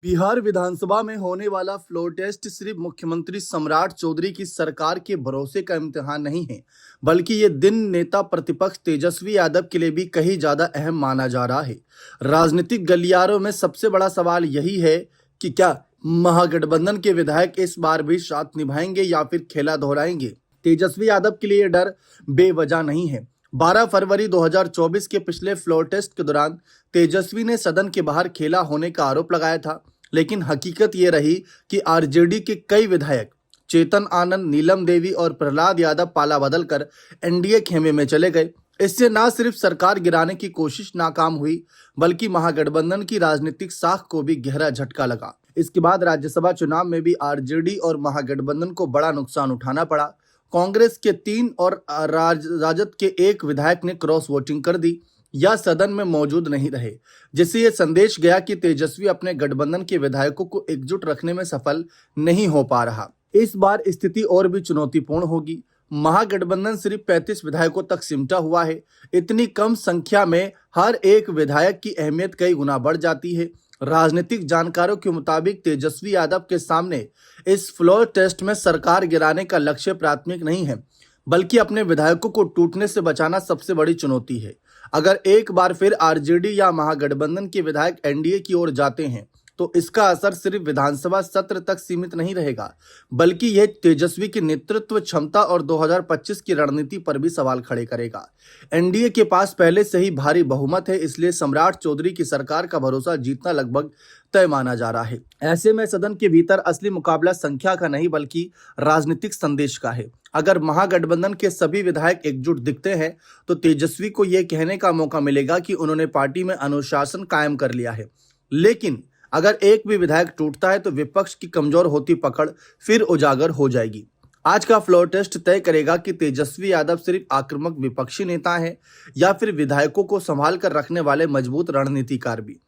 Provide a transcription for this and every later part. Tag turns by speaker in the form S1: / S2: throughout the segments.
S1: बिहार विधानसभा में होने वाला फ्लोर टेस्ट सिर्फ मुख्यमंत्री सम्राट चौधरी की सरकार के भरोसे का इम्तिहान नहीं है, बल्कि ये दिन नेता प्रतिपक्ष तेजस्वी यादव के लिए भी कहीं ज्यादा अहम माना जा रहा है। राजनीतिक गलियारों में सबसे बड़ा सवाल यही है कि क्या महागठबंधन के विधायक इस बार भी साथ निभाएंगे या फिर खेला दोहराएंगे। तेजस्वी यादव के लिए डर बेवजह नहीं है। 12 फरवरी 2024 के पिछले फ्लोर टेस्ट के दौरान तेजस्वी ने सदन के बाहर खेला होने का आरोप लगाया था, लेकिन हकीकत ये रही कि आरजेडी के कई विधायक चेतन आनंद, नीलम देवी और प्रहलाद यादव पाला बदलकर एनडीए खेमे में चले गए। इससे न सिर्फ सरकार गिराने की कोशिश नाकाम हुई, बल्कि महागठबंधन की राजनीतिक साख को भी गहरा झटका लगा। इसके बाद राज्यसभा चुनाव में भी आरजेडी और महागठबंधन को बड़ा नुकसान उठाना पड़ा। कांग्रेस के 3 और राजद के 1 विधायक ने क्रॉस वोटिंग कर दी या सदन में मौजूद नहीं रहे, जिससे यह संदेश गया कि तेजस्वी अपने गठबंधन के विधायकों को एकजुट रखने में सफल नहीं हो पा रहा। इस बार स्थिति और भी चुनौतीपूर्ण होगी। महागठबंधन सिर्फ 35 विधायकों तक सिमटा हुआ है। इतनी कम संख्या में हर एक विधायक की अहमियत कई गुना बढ़ जाती है। राजनीतिक जानकारों के मुताबिक तेजस्वी यादव के सामने इस फ्लोर टेस्ट में सरकार गिराने का लक्ष्य प्राथमिक नहीं है, बल्कि अपने विधायकों को टूटने से बचाना सबसे बड़ी चुनौती है। अगर एक बार फिर आरजेडी या महागठबंधन के विधायक एनडीए की ओर जाते हैं, तो इसका असर सिर्फ विधानसभा सत्र तक सीमित नहीं रहेगा, बल्कि यह तेजस्वी की नेतृत्व क्षमता और 2025 की रणनीति पर भी सवाल खड़े करेगा। एनडीए के पास पहले से ही भारी बहुमत है, इसलिए सम्राट चौधरी की सरकार का भरोसा जीतना लगभग तय माना जा रहा है। ऐसे में सदन के भीतर असली मुकाबला संख्या का नहीं, बल्कि राजनीतिक संदेश का है। अगर महागठबंधन के सभी विधायक एकजुट दिखते हैं, तो तेजस्वी को यह कहने का मौका मिलेगा कि उन्होंने पार्टी में अनुशासन कायम कर लिया है। लेकिन अगर एक भी विधायक टूटता है, तो विपक्ष की कमजोर होती पकड़ फिर उजागर हो जाएगी। आज का फ्लोर टेस्ट तय करेगा कि तेजस्वी यादव सिर्फ आक्रामक विपक्षी नेता हैं या फिर विधायकों को संभाल कर रखने वाले मजबूत रणनीतिकार भी।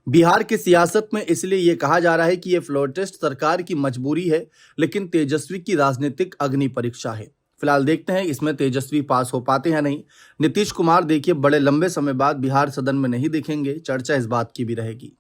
S1: बिहार की सियासत में इसलिए यह कहा जा रहा है कि यह फ्लोर टेस्ट सरकार की मजबूरी है, लेकिन तेजस्वी की राजनीतिक अग्नि परीक्षा है। फिलहाल देखते हैं इसमें तेजस्वी पास हो पाते हैं नहीं। नीतीश कुमार देखिए बड़े लंबे समय बाद बिहार सदन में नहीं दिखेंगे, चर्चा इस बात की भी रहेगी।